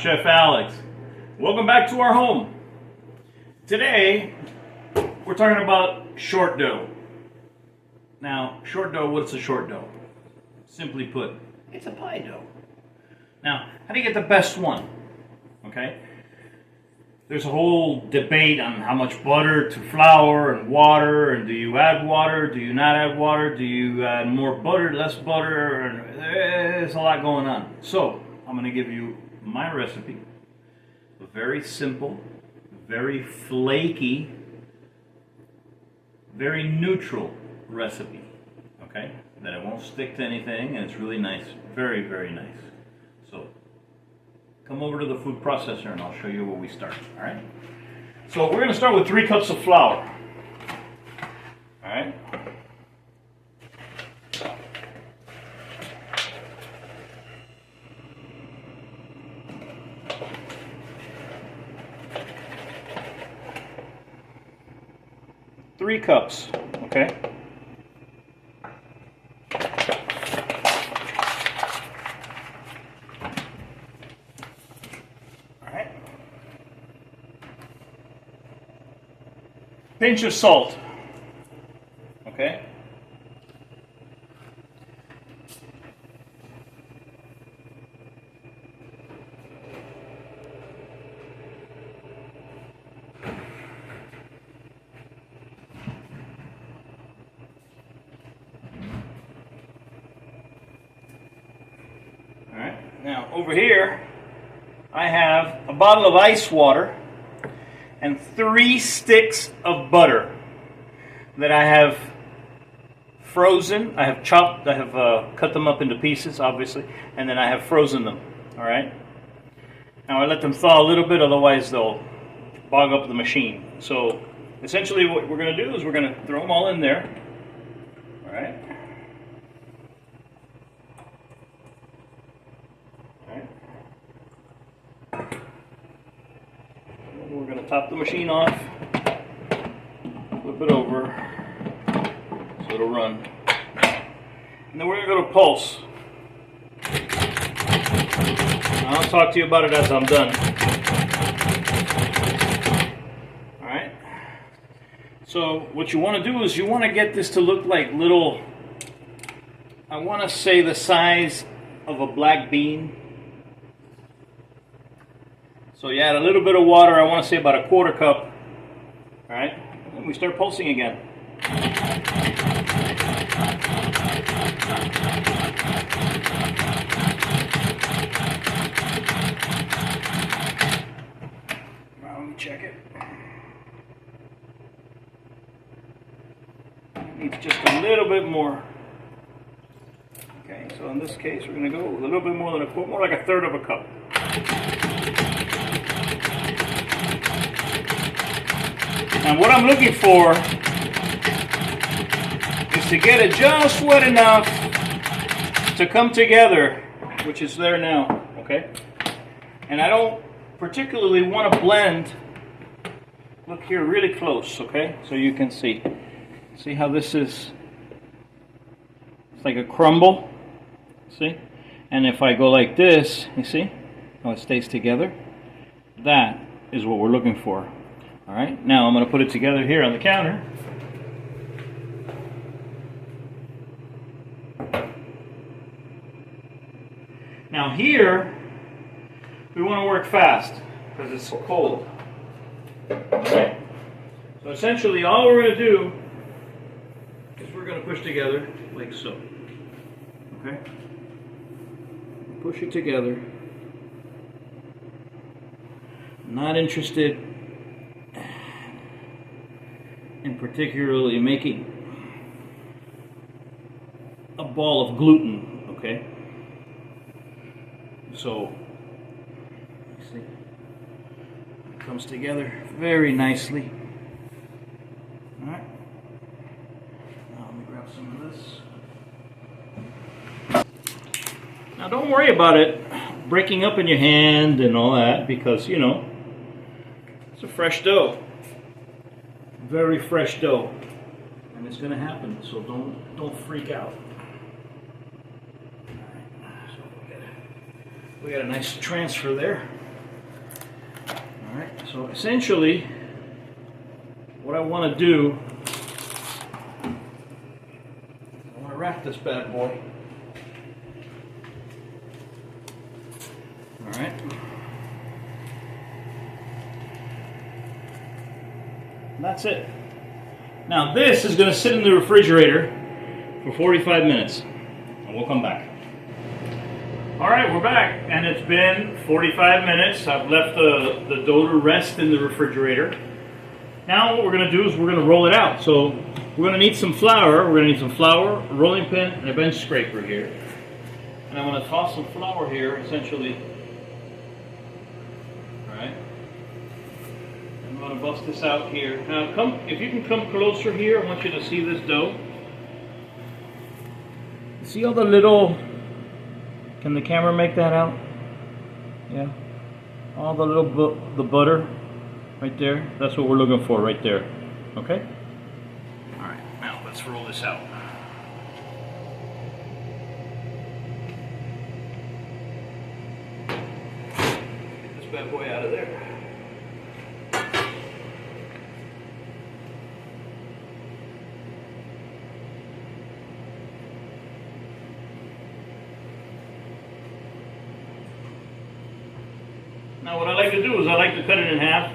Chef Alex. Welcome back to our home. Today, we're talking about short dough. Now, short dough, what's a short dough? Simply put, it's a pie dough. Now, how do you get the best one? Okay? There's a whole debate on how much butter to flour and water, and do you add water, do you not add water, do you add more butter, less butter, and there's a lot going on. So, I'm going to give you my recipe, a very simple, very flaky, very neutral recipe, okay? That it won't stick to anything, and it's really nice, very, very nice. So, come over to the food processor and I'll show you where we start, all right? So we're going to start with 3 cups of flour, all right? Three cups, okay? Pinch of salt, okay? All right, now over here, I have a bottle of ice water and 3 sticks of butter that I have frozen. I have chopped, I have cut them up into pieces, obviously, and then I have frozen them, all right? Now I let them thaw a little bit, otherwise they'll bog up the machine. So essentially what we're gonna do is we're gonna throw them all in there, all right? We're going to top the machine off, flip it over so it'll run, and then we're going to go to pulse. I'll talk to you about it as I'm done. Alright, so what you want to do is you want to get this to look like little, I want to say the size of a black bean. So you add a little bit of water, I want to say about a 1/4 cup, all right? And we start pulsing again. Now let me check it. It needs just a little bit more. Okay, so in this case we're going to go a little bit more than a quart, more like a 1/3 of a cup. And what I'm looking for is to get it just wet enough to come together, which is there now, okay? And I don't particularly want to blend, look here really close, okay? So you can see how this is, it's like a crumble, see? And if I go like this, you see how it stays together? That is what we're looking for. All right, now I'm going to put it together here on the counter. Now here, we want to work fast because it's so cold. All right, so essentially all we're going to do is we're going to push together like so. Okay, push it together. I'm not interested in particularly making a ball of gluten, okay? So, you see, it comes together very nicely. All right. Now let me grab some of this. Now don't worry about it breaking up in your hand and all that because, you know, it's a fresh dough. Very fresh dough, and it's going to happen. So don't freak out. All right, so we got a nice transfer there. So essentially, what I want to do, I want to wrap this bad boy. All right. And that's it. Now this is going to sit in the refrigerator for 45 minutes, and we'll come back. All right, we're back, and it's been 45 minutes. I've left the dough to rest in the refrigerator. Now what we're going to do is we're going to roll it out. So we're going to need some flour. We're going to need some flour, a rolling pin, and a bench scraper here. And I'm going to toss some flour here, essentially. All right. I'm going to bust this out here. Now, if you can come closer here, I want you to see this dough. See all the little... Can the camera make that out? Yeah. All the little the butter right there. That's what we're looking for right there. Okay? All right. Now let's roll this out. Get this bad boy out of there. Now what I like to do is I like to cut it in half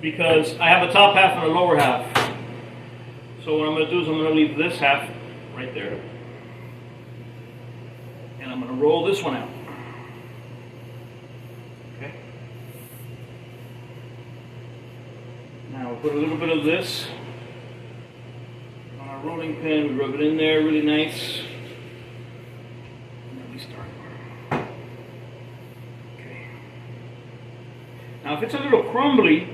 because I have a top half and a lower half. So what I'm going to do is I'm going to leave this half right there. And I'm going to roll this one out. Okay. Now we'll put a little bit of this on our rolling pin. We rub it in there really nice. And then we start. Now if it's a little crumbly,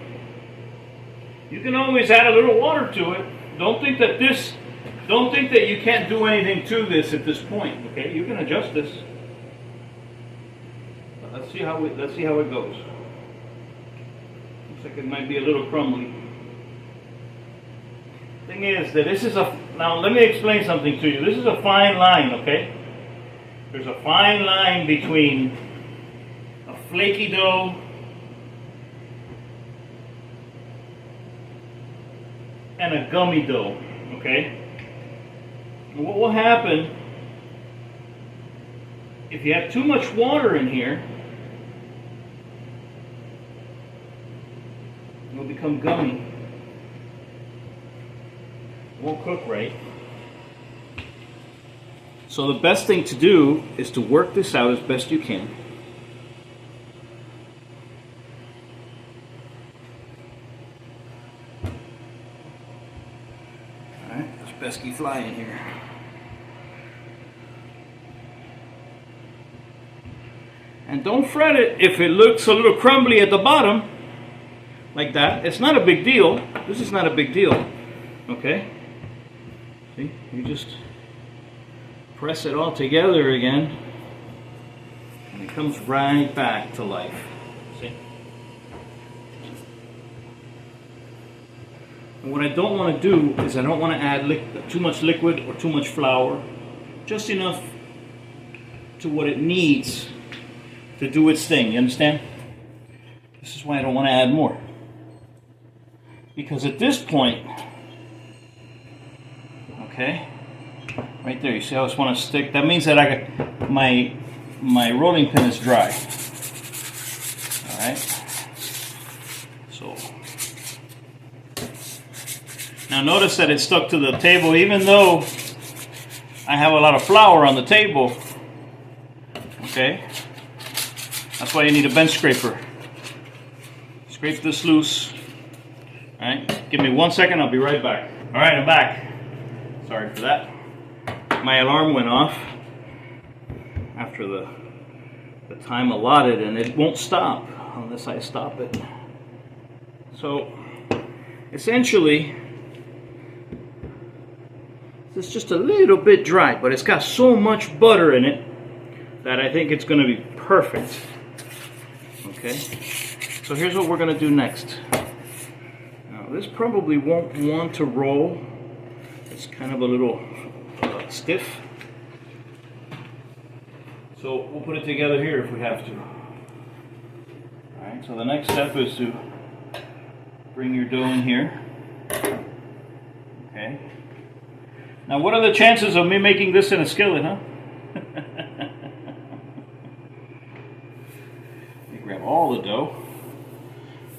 you can always add a little water to it. Don't think that you can't do anything to this at this point. Okay, you can adjust this. But let's see how it goes. Looks like it might be a little crumbly. Thing is that this is now let me explain something to you. This is a fine line, okay? There's a fine line between a flaky dough and a gummy dough, okay? And what will happen if you have too much water in here, it will become gummy. It won't cook right. So the best thing to do is to work this out as best you can. Pesky fly in here. And don't fret it if it looks a little crumbly at the bottom, like that. It's not a big deal. This is not a big deal. Okay? See? You just press it all together again, and it comes right back to life. See? And what I don't want to do is I don't want to add too much liquid or too much flour. Just enough to what it needs to do its thing. You understand? This is why I don't want to add more. Because at this point, okay, right there, you see how I just want to stick? That means that I got my rolling pin is dry. All right. So. Now notice that it's stuck to the table even though I have a lot of flour on the table. Okay? That's why you need a bench scraper. Scrape this loose. Alright? Give me 1 second, I'll be right back. Alright, I'm back. Sorry for that. My alarm went off after the time allotted and it won't stop unless I stop it. So, essentially, it's just a little bit dry, but it's got so much butter in it that I think it's going to be perfect. Okay, so here's what we're going to do next. Now this probably won't want to roll. It's kind of a little stiff. So we'll put it together here if we have to. Alright, so the next step is to bring your dough in here. Okay. Now what are the chances of me making this in a skillet, huh? Let me grab all the dough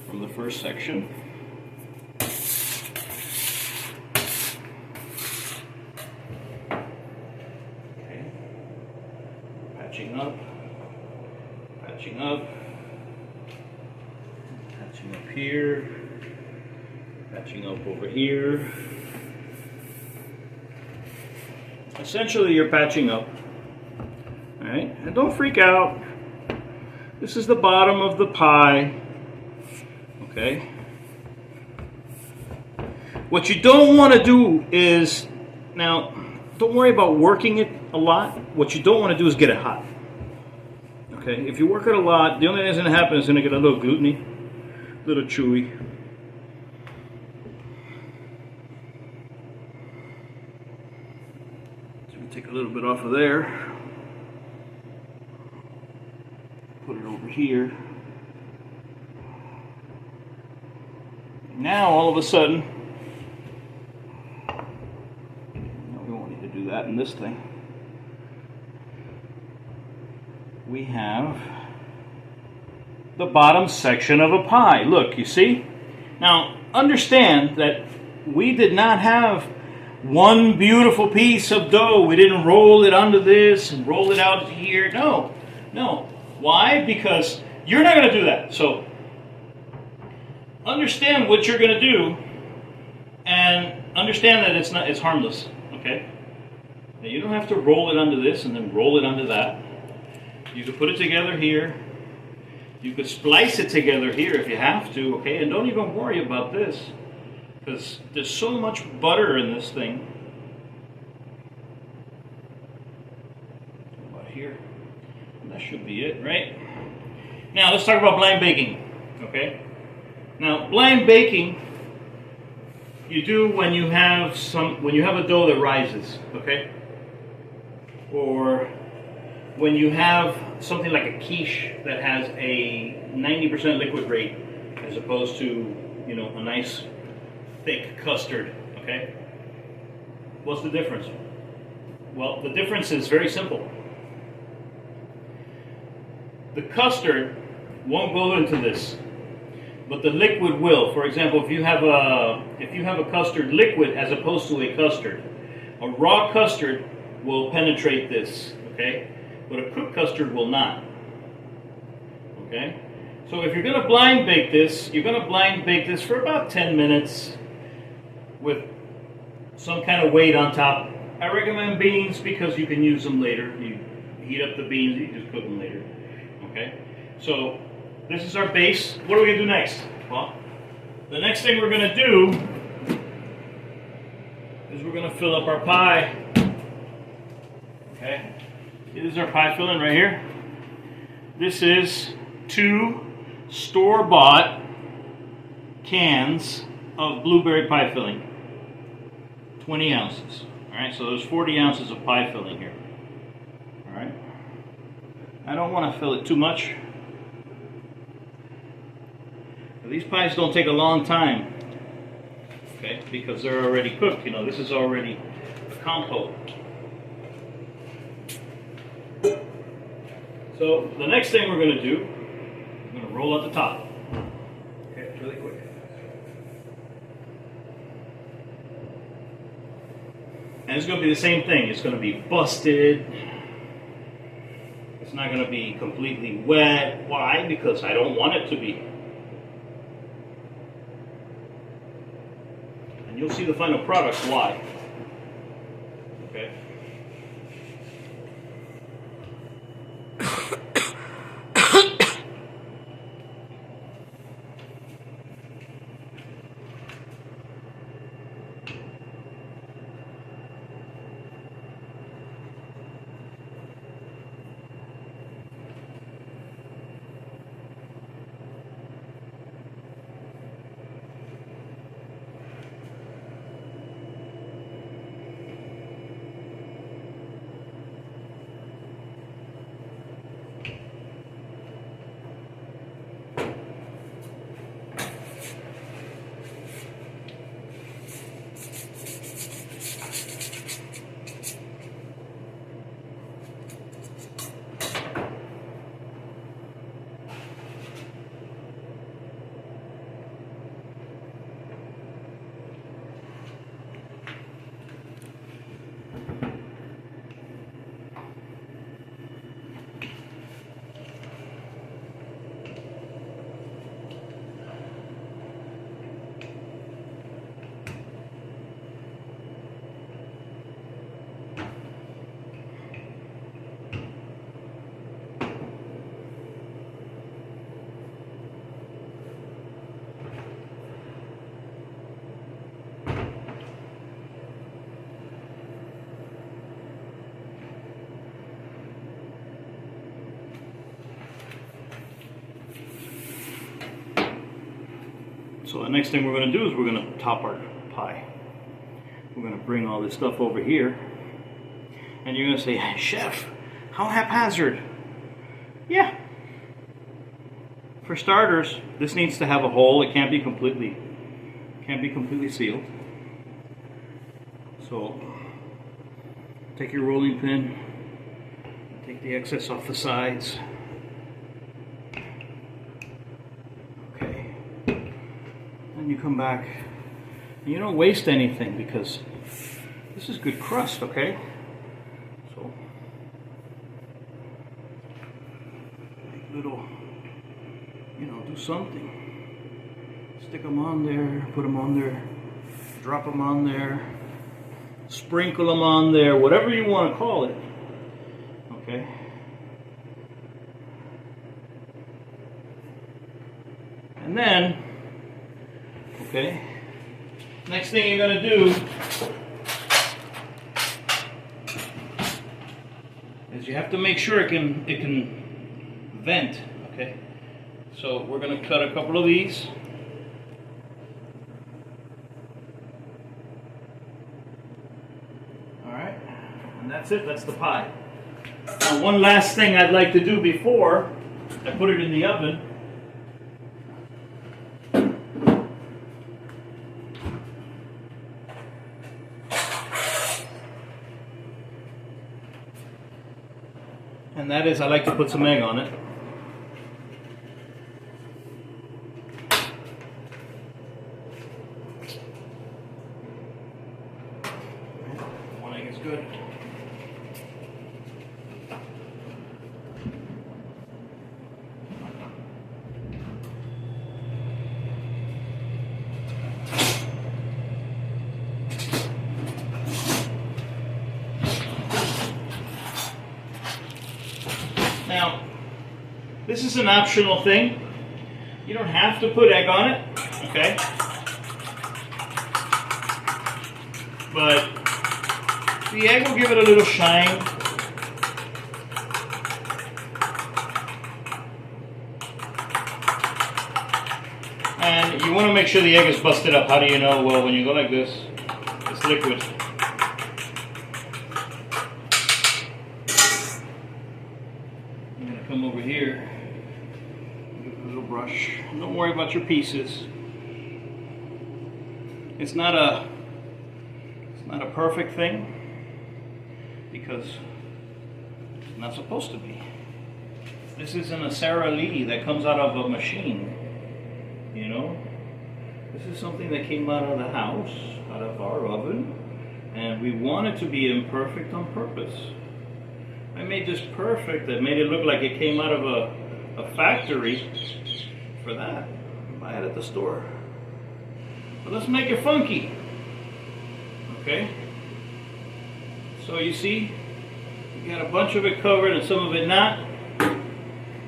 from the first section. Okay. Patching up. Patching up. Patching up here. Patching up over here. Essentially, you're patching up. All right, and don't freak out. This is the bottom of the pie. Okay. What you don't want to do is, now, don't worry about working it a lot. What you don't want to do is get it hot. Okay, if you work it a lot, the only thing that's going to happen is going to get a little glutenous, a little chewy. Take a little bit off of there, put it over here. Now all of a sudden, no, we won't need to do that in this thing. We have the bottom section of a pie. Look, you see? Now understand that we did not have one beautiful piece of dough. We didn't roll it onto this and roll it out here. No, no. Why? Because you're not going to do that. So understand what you're going to do, and understand that it's harmless. Okay. Now you don't have to roll it onto this and then roll it onto that. You could put it together here. You could splice it together here if you have to. Okay, and don't even worry about this, because there's so much butter in this thing. About here. And that should be it, right? Now let's talk about blind baking. Okay? Now blind baking you do when you have a dough that rises, okay? Or when you have something like a quiche that has a 90% liquid rate as opposed to, you know, a nice thick custard, okay? What's the difference? Well, the difference is very simple. The custard won't go into this, but the liquid will. For example, if you have a custard liquid as opposed to a custard, a raw custard will penetrate this, okay? But a cooked custard will not, okay? So if you're going to blind bake this, you're going to blind bake this for about 10 minutes with some kind of weight on top. I recommend beans because you can use them later. You heat up the beans, you just cook them later, okay? So this is our base. What are we going to do next? Well, the next thing we're going to do is we're going to fill up our pie, okay? This is our pie filling right here. This is 2 store-bought cans of blueberry pie filling. 20 ounces. Alright, so there's 40 ounces of pie filling here. Alright. I don't want to fill it too much. These pies don't take a long time. Okay, because they're already cooked. You know, this is already a compote. So the next thing we're going to do, I'm going to roll out the top. Okay, it's really quick. And it's going to be the same thing. It's going to be busted. It's not going to be completely wet. Why? Because I don't want it to be. And you'll see the final product why. Okay. the next thing we're going to do is we're going to top our pie. We're going to bring all this stuff over here. And you're going to say, hey, Chef, how haphazard? Yeah. For starters, this needs to have a hole. It can't be completely sealed. So take your rolling pin, take the excess off the sides. Okay. Then you come back and you don't waste anything because this is good crust, okay? So make little, do something. Stick them on there, put them on there, drop them on there, sprinkle them on there, whatever you want to call it. Okay. And then, okay, next thing you're going to do is you have to make sure it can vent, okay? So we're going to cut a couple of these. Alright, and that's it, that's the pie. Now one last thing I'd like to do before I put it in the oven. And that is, I like to put some egg on it. One egg is good. Now, this is an optional thing. You don't have to put egg on it, okay? But the egg will give it a little shine. And you want to make sure the egg is busted up. How do you know? Well, when you go like this, it's liquid. I'm going to come over here, give it a little brush. Don't worry about your pieces. It's not a perfect thing because it's not supposed to be. This isn't a Sara Lee that comes out of a machine, This is something that came out of the house, out of our oven, and we want it to be imperfect on purpose. I made this perfect. I made it look like it came out of a factory for that. Buy it at the store. But let's make it funky. Okay? So you see, you got a bunch of it covered and some of it not.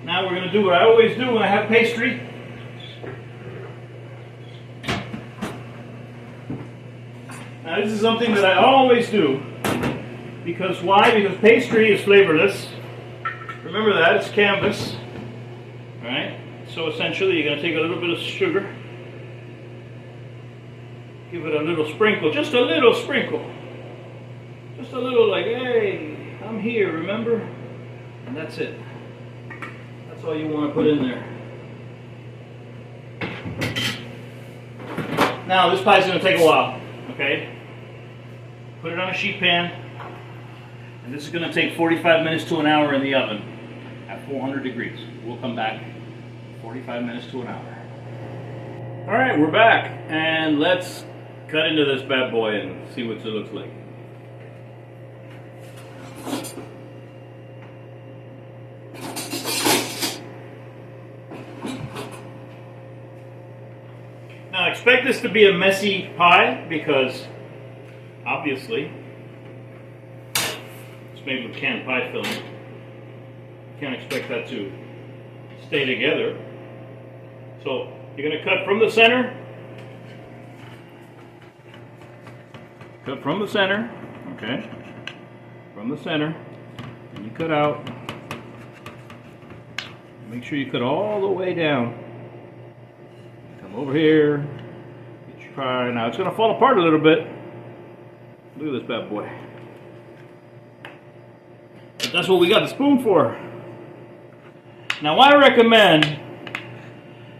Now we're going to do what I always do when I have pastry. Now this is something that I always do. Because why? Because pastry is flavorless. Remember that, it's canvas. Alright? So essentially you're going to take a little bit of sugar. Give it a little sprinkle, just a little sprinkle. Just a little like, hey, I'm here, remember? And that's it. That's all you want to put in there. Now this pie is going to take a while, okay? Put it on a sheet pan. And this is going to take 45 minutes to an hour in the oven at 400 degrees. We'll come back 45 minutes to an hour. All right, we're back. And let's cut into this bad boy and see what it looks like. Now expect this to be a messy pie because obviously it's made with canned pie filling. You can't expect that to stay together. So you're going to cut from the center. Cut from the center, okay? From the center. And you cut out. Make sure you cut all the way down. Come over here. pie. Now it's going to fall apart a little bit. Look at this bad boy. But that's what we got the spoon for. Now I recommend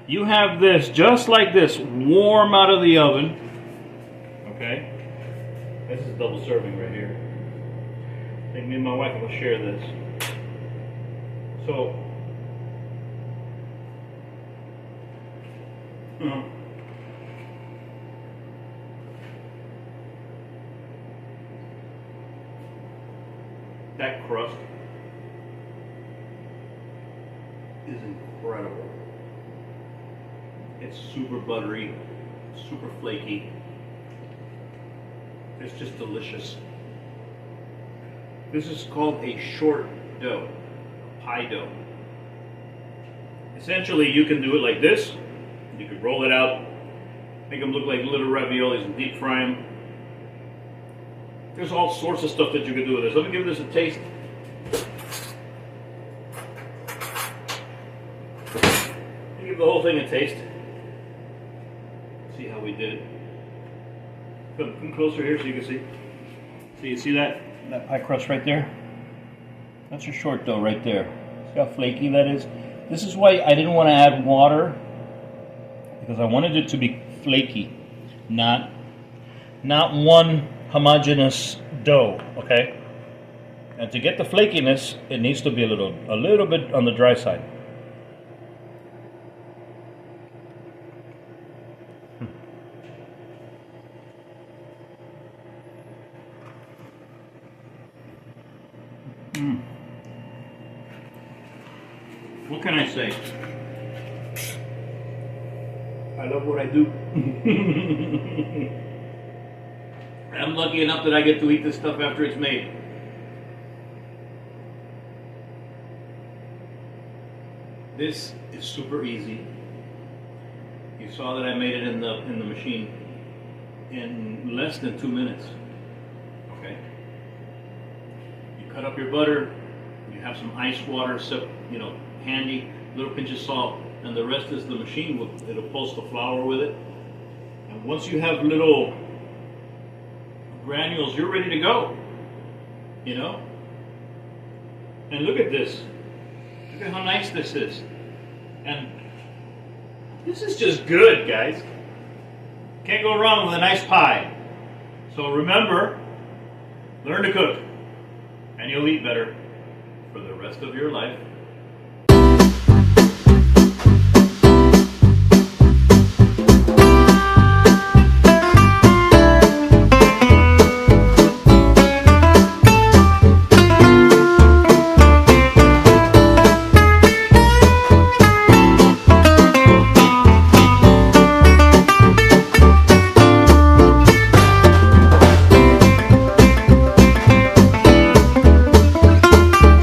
you have this just like this, warm out of the oven. Okay? This is a double serving right here. I think me and my wife will share this. So, that crust is incredible. It's super buttery, super flaky. It's just delicious. This is called a short dough, pie dough. Essentially, you can do it like this. You can roll it out, make them look like little raviolis and deep fry them. There's all sorts of stuff that you can do with this. Let me give this a taste. Let me give the whole thing a taste. See how we did. Come closer here so you can see. So you see that pie crust right there? That's your short dough right there. See how flaky that is? This is why I didn't want to add water, because I wanted it to be flaky, not one homogeneous dough, okay? And to get the flakiness, it needs to be a little bit on the dry side. What can I say? I love what I do. I'm lucky enough that I get to eat this stuff after it's made. This is super easy. You saw that I made it in the machine in less than 2 minutes. Okay. You cut up your butter. You have some ice water, handy, little pinch of salt, and the rest is the machine. It'll pulse the flour with it. And once you have little granules, you're ready to go. And look at this. Look at how nice this is. And this is just good, guys. Can't go wrong with a nice pie. So remember, learn to cook, and you'll eat better for the rest of your life.